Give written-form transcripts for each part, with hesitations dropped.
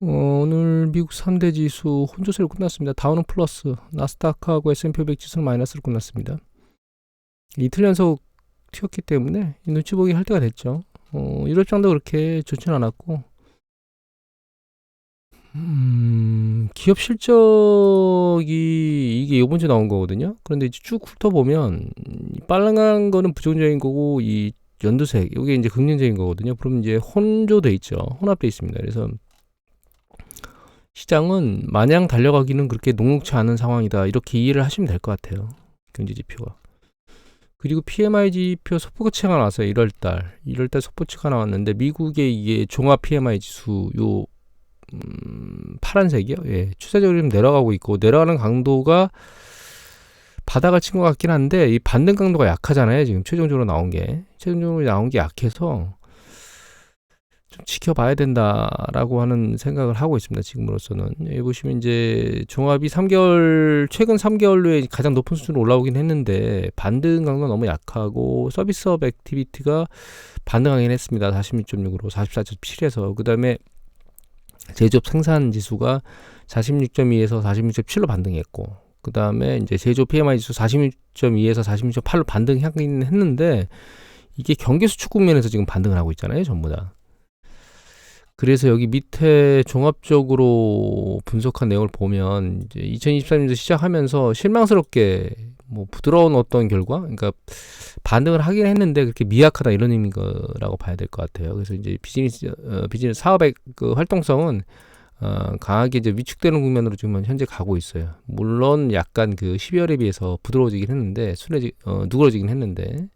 오늘 미국 3대 지수 혼조세로 끝났습니다. 다우는 플러스, 나스닥하고 S&P 500 지수는 마이너스로 끝났습니다. 이틀 연속 튀었기 때문에 눈치 보기 할 때가 됐죠. 유럽장도 그렇게 좋지는 않았고, 기업 실적이 이게 이번 주 나온 거거든요. 그런데 이제 쭉 훑어보면 빨간 거는 부정적인 거고 이 연두색 이게 이제 긍정적인 거거든요. 그럼 이제 혼조돼 있죠. 혼합돼 있습니다. 그래서 시장은 마냥 달려가기는 그렇게 녹록치 않은 상황이다. 이렇게 이해를 하시면 될 것 같아요. 경제 지표가. 그리고 PMI 지표 속보치가 나왔어요. 1월달 속보치가 나왔는데 미국의 이게 종합 PMI 지수 요 파란색이요. 예, 추세적으로 좀 내려가고 있고 내려가는 강도가 바닥을 친 것 같긴 한데 이 반등 강도가 약하잖아요. 지금 최종적으로 나온 게 약해서 좀 지켜봐야 된다라고 하는 생각을 하고 있습니다. 지금으로서는. 여기 보시면 이제 종합이 최근 3개월 내에 가장 높은 수준으로 올라오긴 했는데 반등 강도가 너무 약하고 서비스업 액티비티가 반등하긴 했습니다. 46.6으로 44.7에서 그 다음에 제조업 생산 지수가 46.2에서 46.7로 반등했고 그 다음에 이제 제조업 PMI 지수 46.2에서 46.8로 반등하긴 했는데 이게 경기 수축 국면에서 지금 반등을 하고 있잖아요. 전부 다. 그래서 여기 밑에 종합적으로 분석한 내용을 보면 이제 2023년도 시작하면서 실망스럽게 뭐 부드러운 어떤 결과, 그러니까 반등을 하긴 했는데 그렇게 미약하다 이런 의미인 거라고 봐야 될 것 같아요. 그래서 이제 비즈니스 사업의 그 활동성은 강하게 이제 위축되는 국면으로 지금 현재 가고 있어요. 물론 약간 그 12월에 비해서 부드러워지긴 했는데 누그러지긴 했는데.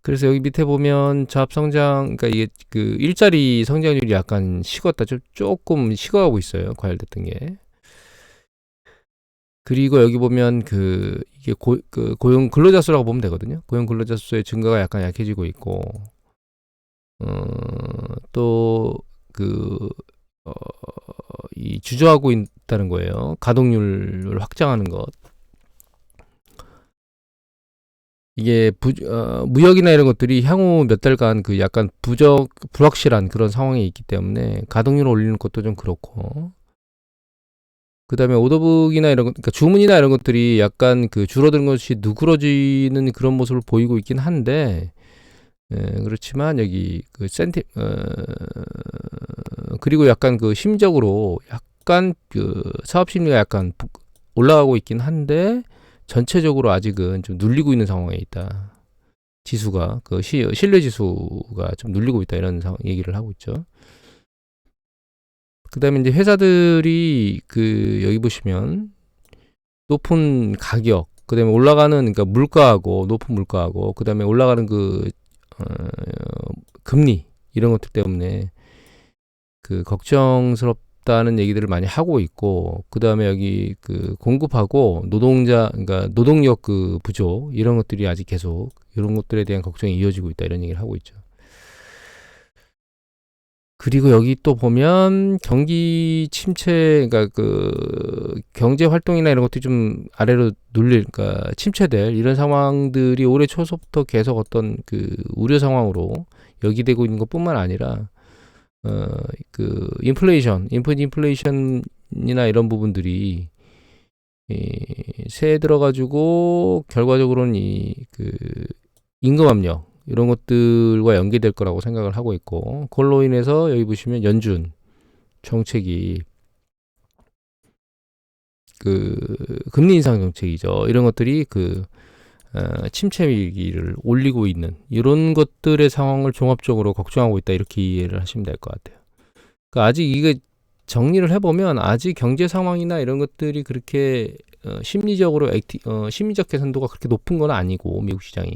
그래서 여기 밑에 보면 잡성장, 그러니까 이게 그 일자리 성장률이 약간 식었다, 조금 식어가고 있어요. 과열됐던 게. 그리고 여기 보면 이게 고용 근로자 수라고 보면 되거든요. 고용 근로자 수의 증가가 약간 약해지고 있고, 또 이 주저하고 있다는 거예요. 가동률을 확장하는 것. 이게 무역이나 이런 것들이 향후 몇 달간 그 약간 불확실한 그런 상황에 있기 때문에 가동률을 올리는 것도 좀 그렇고 그 다음에 오더북이나 이런 것, 그러니까 주문이나 이런 것들이 약간 그 줄어드는 것이 누그러지는 그런 모습을 보이고 있긴 한데 그렇지만 여기 그리고 약간 그 심적으로 약간 그 사업 심리가 약간 올라가고 있긴 한데 전체적으로 아직은 좀 눌리고 있는 상황에 있다. 지수가 신뢰 지수가 좀 눌리고 있다 이런 얘기를 하고 있죠. 그다음에 이제 회사들이 여기 보시면 높은 가격, 그다음에 올라가는 그러니까 물가하고 높은 물가하고 그다음에 올라가는 어, 금리 이런 것들 때문에 걱정스럽다는 얘기들을 많이 하고 있고 그다음에 여기 공급하고 그러니까 노동력 부족 이런 것들이 아직 계속 이런 것들에 대한 걱정이 이어지고 있다 이런 얘기를 하고 있죠. 그리고 여기 또 보면 경기 침체, 그러니까 경제 활동이나 이런 것들이 좀 아래로 그러니까 침체될 이런 상황들이 올해 초서부터 계속 어떤 우려 상황으로 여기되고 있는 것뿐만 아니라 인플레이션이나 이런 부분들이 새해 들어가지고 결과적으로는 임금 압력 이런 것들과 연계될 거라고 생각을 하고 있고 그걸로 인해서 여기 보시면 연준 정책이 금리 인상 정책이죠. 이런 것들이 침체 위기를 올리고 있는 이런 것들의 상황을 종합적으로 걱정하고 있다 이렇게 이해를 하시면 될 것 같아요. 그러니까 아직 이게 정리를 해보면 아직 경제 상황이나 이런 것들이 그렇게 심리적 개선도가 그렇게 높은 건 아니고 미국 시장이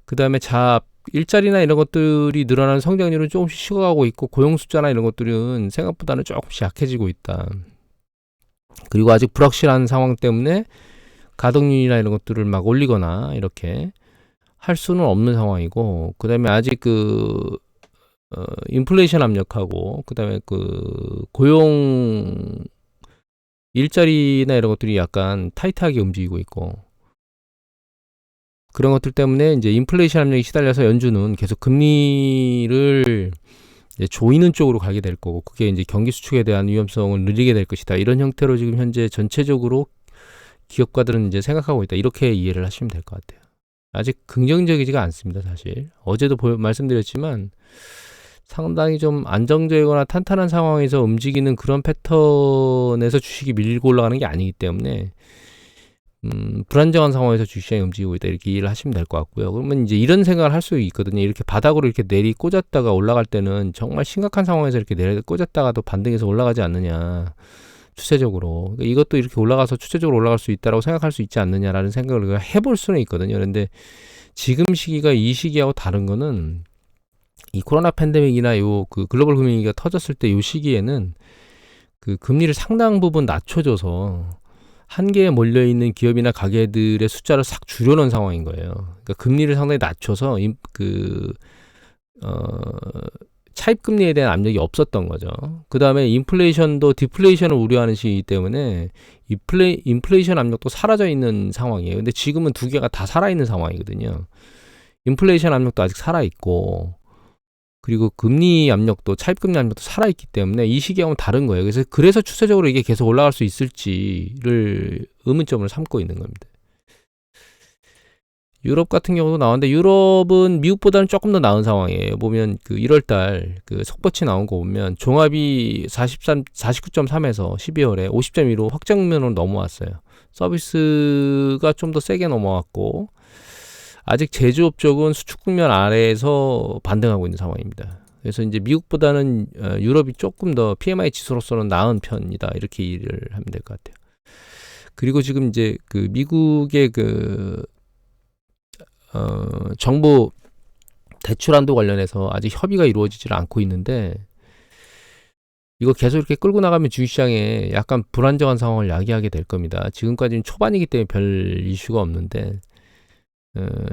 그 다음에 일자리나 이런 것들이 늘어나는 성장률은 조금씩 식어가고 있고 고용 숫자나 이런 것들은 생각보다는 조금씩 약해지고 있다. 그리고 아직 불확실한 상황 때문에 가동률이나 이런 것들을 막 올리거나 이렇게 할 수는 없는 상황이고 그 다음에 아직 인플레이션 압력하고 그 다음에 고용 일자리나 이런 것들이 약간 타이트하게 움직이고 있고 그런 것들 때문에 이제 인플레이션 압력이 시달려서 연준은 계속 금리를 이제 조이는 쪽으로 가게 될 거고, 그게 이제 경기 수축에 대한 위험성을 늘리게 될 것이다. 이런 형태로 지금 현재 전체적으로 기업가들은 이제 생각하고 있다. 이렇게 이해를 하시면 될 것 같아요. 아직 긍정적이지가 않습니다, 사실. 어제도 말씀드렸지만 상당히 좀 안정적이거나 탄탄한 상황에서 움직이는 그런 패턴에서 주식이 밀고 올라가는 게 아니기 때문에 불안정한 상황에서 주식시장이 움직이고 있다, 이렇게 이해를 하시면 될 것 같고요. 그러면 이제 이런 생각을 할 수 있거든요. 이렇게 바닥으로 이렇게 내리 꽂았다가 올라갈 때는 정말 심각한 상황에서 이렇게 내리 꽂았다가도 반등해서 올라가지 않느냐, 추세적으로. 그러니까 이것도 이렇게 올라가서 추세적으로 올라갈 수 있다라고 생각할 수 있지 않느냐라는 생각을 우리가 해볼 수는 있거든요. 그런데 지금 시기가 이 시기하고 다른 거는, 이 코로나 팬데믹이나 요 그 글로벌 금융위기가 터졌을 때 요 시기에는 그 금리를 상당 부분 낮춰줘서 한계에 몰려있는 기업이나 가게들의 숫자를 싹 줄여놓은 상황인 거예요. 그러니까 금리를 상당히 낮춰서 차입금리에 대한 압력이 없었던 거죠. 그 다음에 인플레이션도 디플레이션을 우려하는 시기이기 때문에 인플레이션 압력도 사라져 있는 상황이에요. 근데 지금은 두 개가 다 살아있는 상황이거든요. 인플레이션 압력도 아직 살아있고, 그리고 금리 압력도, 차입금리 압력도 살아있기 때문에 이 시기하고는 다른 거예요. 그래서 추세적으로 이게 계속 올라갈 수 있을지를 의문점을 삼고 있는 겁니다. 유럽 같은 경우도 나왔는데, 유럽은 미국보다는 조금 더 나은 상황이에요. 보면 그 1월달 그 속보치 나온 거 보면 종합이 49.3에서 12월에 50.2로 확정면으로 넘어왔어요. 서비스가 좀 더 세게 넘어왔고, 아직 제조업 쪽은 수축 국면 아래에서 반등하고 있는 상황입니다. 그래서 이제 미국보다는 유럽이 조금 더 PMI 지수로서는 나은 편이다, 이렇게 이해를 하면 될 것 같아요. 그리고 지금 이제 그 미국의 정부 대출 한도 관련해서 아직 협의가 이루어지질 않고 있는데, 이거 계속 이렇게 끌고 나가면 주식시장에 약간 불안정한 상황을 야기하게 될 겁니다. 지금까지는 초반이기 때문에 별 이슈가 없는데,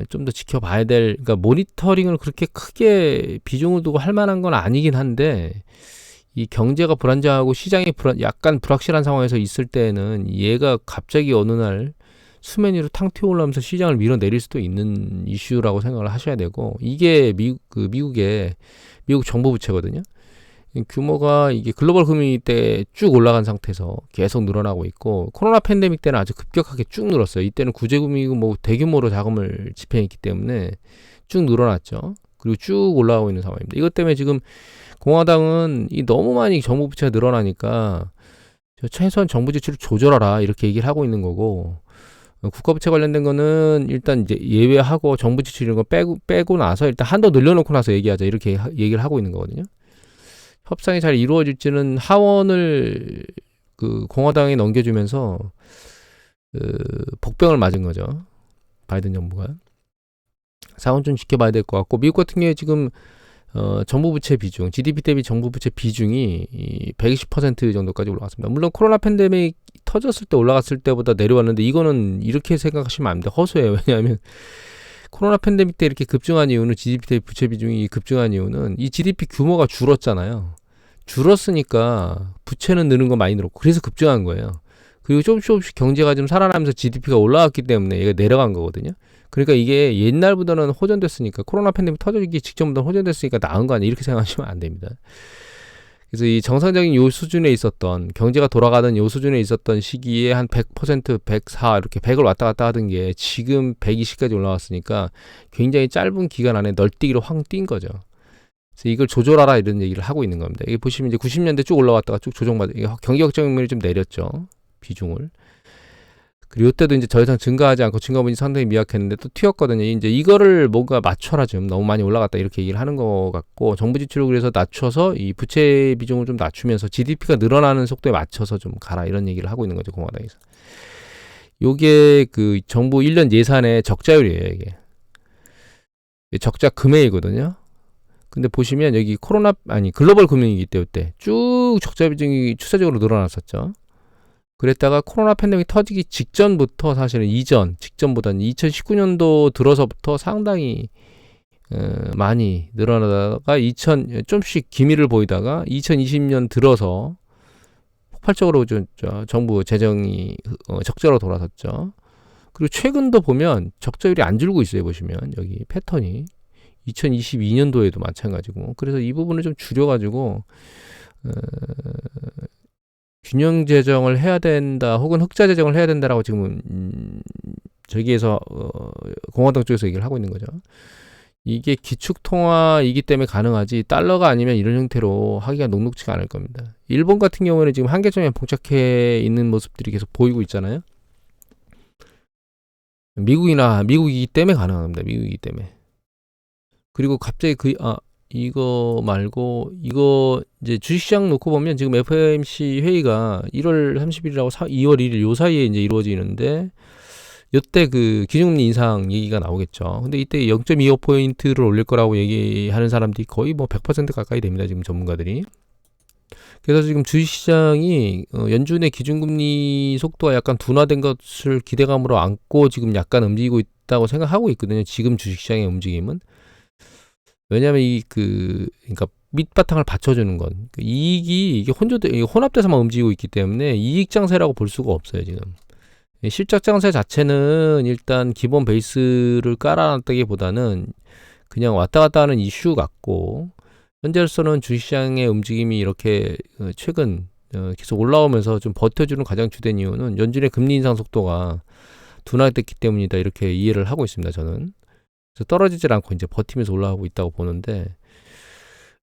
좀 더 지켜봐야 될, 그러니까 모니터링을 그렇게 크게 비중을 두고 할 만한 건 아니긴 한데, 이 경제가 불안정하고 시장이 약간 불확실한 상황에서 있을 때는 얘가 갑자기 어느 날 수면 위로 탕 튀어 올라오면서 시장을 밀어내릴 수도 있는 이슈라고 생각을 하셔야 되고, 이게 미국의 미국 정부 부채거든요. 규모가 이게 글로벌 금융위기 때 쭉 올라간 상태에서 계속 늘어나고 있고, 코로나 팬데믹 때는 아주 급격하게 쭉 늘었어요. 이때는 구제금융이고 뭐 대규모로 자금을 집행했기 때문에 쭉 늘어났죠. 그리고 쭉 올라가고 있는 상황입니다. 이것 때문에 지금 공화당은 너무 많이 정부 부채가 늘어나니까 최소한 정부 지출을 조절하라, 이렇게 얘기를 하고 있는 거고, 국가부채 관련된 거는 일단 이제 예외하고 정부 지출 이런 거 빼고 나서 일단 한도 늘려놓고 나서 얘기하자, 이렇게 얘기를 하고 있는 거거든요. 협상이 잘 이루어질지는 하원을 그 공화당에 넘겨주면서 복병을 맞은 거죠, 바이든 정부가. 상황 좀 지켜봐야 될 것 같고, 미국 같은 경우에 지금 정부 부채 비중, GDP 대비 정부 부채 비중이 120% 정도까지 올라갔습니다. 물론 코로나 팬데믹 터졌을 때 올라갔을 때보다 내려왔는데, 이거는 이렇게 생각하시면 안 됩니다. 허수예요. 왜냐하면 코로나 팬데믹 때 이렇게 급증한 이유는, GDP 대비 부채 비중이 급증한 이유는 이 GDP 규모가 줄었잖아요. 줄었으니까 부채는 느는 거 많이 늘었고, 그래서 급증한 거예요. 그리고 조금씩 경제가 좀 살아나면서 GDP가 올라왔기 때문에 얘가 내려간 거거든요. 그러니까 이게 옛날보다는 호전됐으니까, 코로나 팬데믹 터지기 직전보다 호전됐으니까 나은 거 아니야, 이렇게 생각하시면 안 됩니다. 그래서 이 정상적인 요 수준에 있었던, 경제가 돌아가던 요 수준에 있었던 시기에 한 100%, 104 이렇게 100을 왔다 갔다 하던 게 지금 120까지 올라왔으니까 굉장히 짧은 기간 안에 널뛰기로 확 뛴 거죠. 그래서 이걸 조절하라, 이런 얘기를 하고 있는 겁니다. 이게 보시면 이제 90년대 쭉 올라왔다가 쭉 조정받아, 경기 걱정률이 좀 내렸죠, 비중을. 그리고 이때도 이제 더 이상 증가하지 않고 증가분이 상당히 미약했는데 또 튀었거든요. 이제 이거를 뭔가 맞춰라, 좀 너무 많이 올라갔다, 이렇게 얘기를 하는 것 같고, 정부 지출을 그래서 낮춰서 이 부채 비중을 좀 낮추면서 GDP가 늘어나는 속도에 맞춰서 좀 가라, 이런 얘기를 하고 있는 거죠, 공화당에서. 요게 그 정부 1년 예산의 적자율이에요, 이게. 적자 금액이거든요. 근데 보시면 여기 글로벌 금융위기 때 쭉 적자 비중이 추세적으로 늘어났었죠. 그랬다가 코로나 팬데믹 터지기 직전부터, 사실은 직전보다는 2019년도 들어서부터 상당히 많이 늘어나다가 좀씩 기미를 보이다가 2020년 들어서 폭발적으로 정부 재정이 적자로 돌아섰죠. 그리고 최근도 보면 적자율이 안 줄고 있어요. 보시면 여기 패턴이 2022년도에도 마찬가지고. 그래서 이 부분을 좀 줄여가지고 균형 재정을 해야 된다, 혹은 흑자 재정을 해야 된다라고 지금 저기에서 공화당 쪽에서 얘기를 하고 있는 거죠. 이게 기축 통화이기 때문에 가능하지, 달러가 아니면 이런 형태로 하기가 녹록지가 않을 겁니다. 일본 같은 경우에는 지금 한계점에 봉착해 있는 모습들이 계속 보이고 있잖아요. 미국이기 때문에 가능합니다. 미국이기 때문에. 그리고 갑자기 이거 말고, 이거 이제 주식시장 놓고 보면 지금 FOMC 회의가 1월 30일이라고 2월 1일 요 사이에 이제 이루어지는데, 이때 그 기준금리 인상 얘기가 나오겠죠. 근데 이때 0.25포인트를 올릴 거라고 얘기하는 사람들이 거의 뭐 100% 가까이 됩니다. 지금 전문가들이. 그래서 지금 주식시장이 연준의 기준금리 속도가 약간 둔화된 것을 기대감으로 안고 지금 약간 움직이고 있다고 생각하고 있거든요. 지금 주식시장의 움직임은. 왜냐하면 그러니까 밑바탕을 받쳐주는 건, 이익이 이게 혼합돼서만 움직이고 있기 때문에 이익 장세라고 볼 수가 없어요, 지금. 실적 장세 자체는 일단 기본 베이스를 깔아놨다기보다는 그냥 왔다 갔다 하는 이슈 같고, 현재로서는 주식시장의 움직임이 이렇게 최근 계속 올라오면서 좀 버텨주는 가장 주된 이유는 연준의 금리 인상 속도가 둔화됐기 때문이다, 이렇게 이해를 하고 있습니다, 저는. 그래서 떨어지질 않고 이제 버티면서 올라가고 있다고 보는데,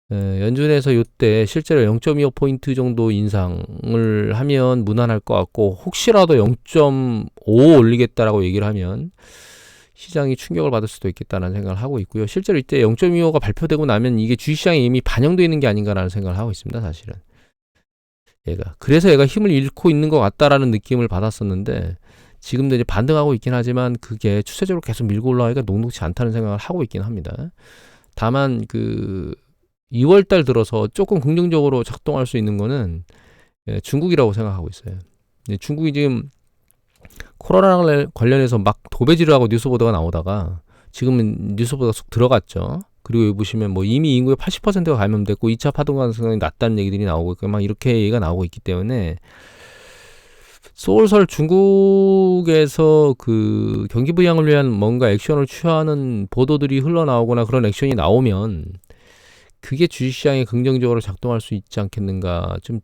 연준에서 이때 실제로 0.25포인트 정도 인상을 하면 무난할 것 같고, 혹시라도 0.5 올리겠다라고 얘기를 하면 시장이 충격을 받을 수도 있겠다는 생각을 하고 있고요. 실제로 이때 0.25가 발표되고 나면 이게 주식시장에 이미 반영되어 있는 게 아닌가라는 생각을 하고 있습니다, 사실은. 그래서 얘가 힘을 잃고 있는 것 같다라는 느낌을 받았었는데, 지금도 이제 반등하고 있긴 하지만 그게 추세적으로 계속 밀고 올라가기가 녹록지 않다는 생각을 하고 있긴 합니다. 다만 2월달 들어서 조금 긍정적으로 작동할 수 있는 거는 중국이라고 생각하고 있어요. 중국이 지금 코로나 관련해서 막 도배질을 하고 뉴스 보도가 나오다가 지금은 뉴스 보도가 쏙 들어갔죠. 그리고 여기 보시면 뭐 이미 인구의 80%가 감염됐고 2차 파동 가능성이 낮다는 얘기들이 나오고 있고 막 이렇게 얘기가 나오고 있기 때문에, 솔솔 중국에서 그 경기 부양을 위한 뭔가 액션을 취하는 보도들이 흘러나오거나 그런 액션이 나오면 그게 주식시장에 긍정적으로 작동할 수 있지 않겠는가. 좀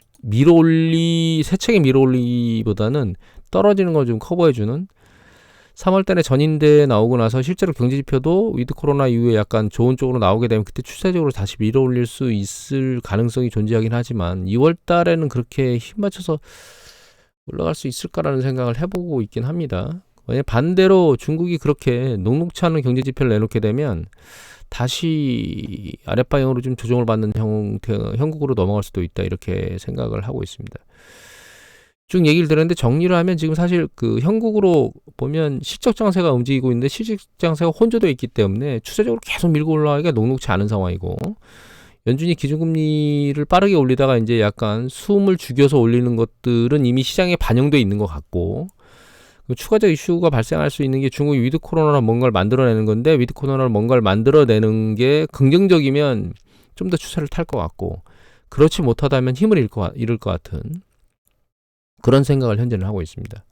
세차게 밀어올리보다는 떨어지는 걸 좀 커버해주는, 3월달에 전인대 나오고 나서 실제로 경제지표도 위드 코로나 이후에 약간 좋은 쪽으로 나오게 되면 그때 추세적으로 다시 밀어올릴 수 있을 가능성이 존재하긴 하지만, 2월달에는 그렇게 힘 맞춰서 올라갈 수 있을까라는 생각을 해보고 있긴 합니다. 만약 반대로 중국이 그렇게 녹록치 않은 경제지표를 내놓게 되면 다시 아랫방향으로 좀 조정을 받는 형국으로 넘어갈 수도 있다, 이렇게 생각을 하고 있습니다. 쭉 얘기를 들었는데 정리를 하면, 지금 사실 그 형국으로 보면 실적 장세가 움직이고 있는데 실적 장세가 혼조되어 있기 때문에 추세적으로 계속 밀고 올라가기가 녹록치 않은 상황이고, 연준이 기준금리를 빠르게 올리다가 이제 약간 숨을 죽여서 올리는 것들은 이미 시장에 반영돼 있는 것 같고, 추가적 이슈가 발생할 수 있는 게 중국이 위드 코로나로 뭔가를 만들어내는 건데, 위드 코로나로 뭔가를 만들어내는 게 긍정적이면 좀 더 추세를 탈 것 같고, 그렇지 못하다면 힘을 잃을 것 같은 그런 생각을 현재는 하고 있습니다.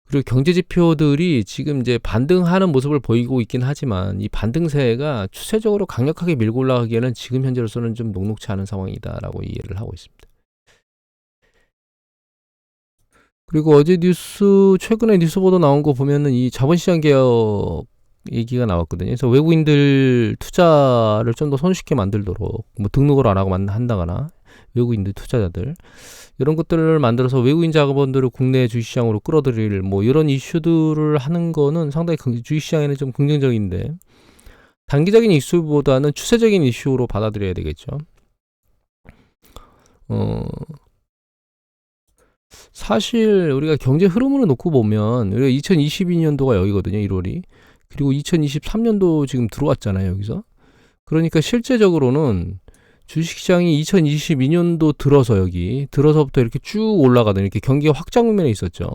그리고 경제지표들이 지금 이제 반등하는 모습을 보이고 있긴 하지만, 이 반등세가 추세적으로 강력하게 밀고 올라가기에는 지금 현재로서는 좀 녹록치 않은 상황이다라고 이해를 하고 있습니다. 그리고 어제 최근에 뉴스 보도 나온 거 보면은 이 자본시장 개혁 얘기가 나왔거든요. 그래서 외국인들 투자를 좀 더 손쉽게 만들도록 뭐 등록을 안 하고 한다거나, 외국인들 투자자들 이런 것들을 만들어서 외국인 자본들을 국내 주식시장으로 끌어들일 뭐 이런 이슈들을 하는 거는 상당히 주식시장에는 좀 긍정적인데, 단기적인 이슈보다는 추세적인 이슈로 받아들여야 되겠죠. 사실 우리가 경제 흐름으로 놓고 보면, 우리가 2022년도가 여기거든요, 1월이. 그리고 2023년도 지금 들어왔잖아요, 여기서. 그러니까 실제적으로는 주식시장이 2022년도 들어서부터 이렇게 쭉 올라가던, 이렇게 경기가 확장 국면에 있었죠.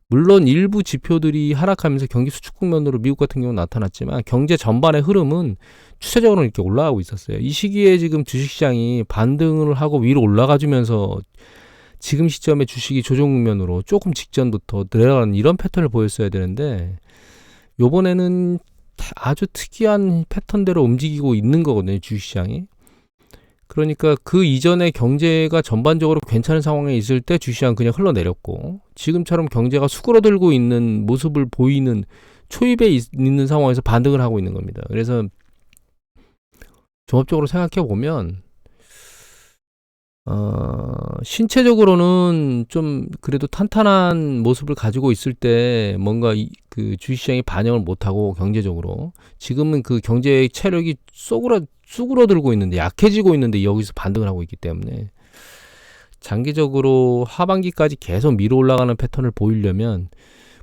물론 일부 지표들이 하락하면서 경기 수축 국면으로 미국 같은 경우는 나타났지만, 경제 전반의 흐름은 추세적으로 이렇게 올라가고 있었어요. 이 시기에 지금 주식시장이 반등을 하고 위로 올라가주면서 지금 시점에 주식이 조정 국면으로 조금 직전부터 내려가는 이런 패턴을 보였어야 되는데, 요번에는 아주 특이한 패턴대로 움직이고 있는 거거든요, 주식시장이. 그러니까 그 이전에 경제가 전반적으로 괜찮은 상황에 있을 때 주식시장 그냥 흘러내렸고, 지금처럼 경제가 수그러들고 있는 모습을 보이는 초입에 있는 상황에서 반등을 하고 있는 겁니다. 그래서 종합적으로 생각해 보면 신체적으로는 좀 그래도 탄탄한 모습을 가지고 있을 때 뭔가 그 주식시장이 반영을 못하고 경제적으로 지금은 그 경제의 체력이 쑥으로들고 있는데 약해지고 있는데 여기서 반등을 하고 있기 때문에 장기적으로 하반기까지 계속 밀어 올라가는 패턴을 보이려면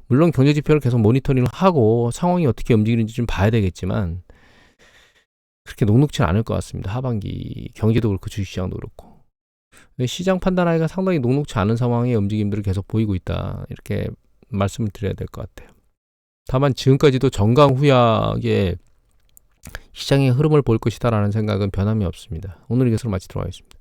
물론 경제 지표를 계속 모니터링을 하고 상황이 어떻게 움직이는지 좀 봐야 되겠지만 그렇게 녹록지는 않을 것 같습니다. 하반기 경제도 그렇고 주식시장도 그렇고. 시장 판단하기가 상당히 녹록지 않은 상황의 움직임들을 계속 보이고 있다. 이렇게 말씀을 드려야 될 것 같아요. 다만 지금까지도 정강후약의 시장의 흐름을 볼 것이다라는 생각은 변함이 없습니다. 오늘 이것으로 마치도록 하겠습니다.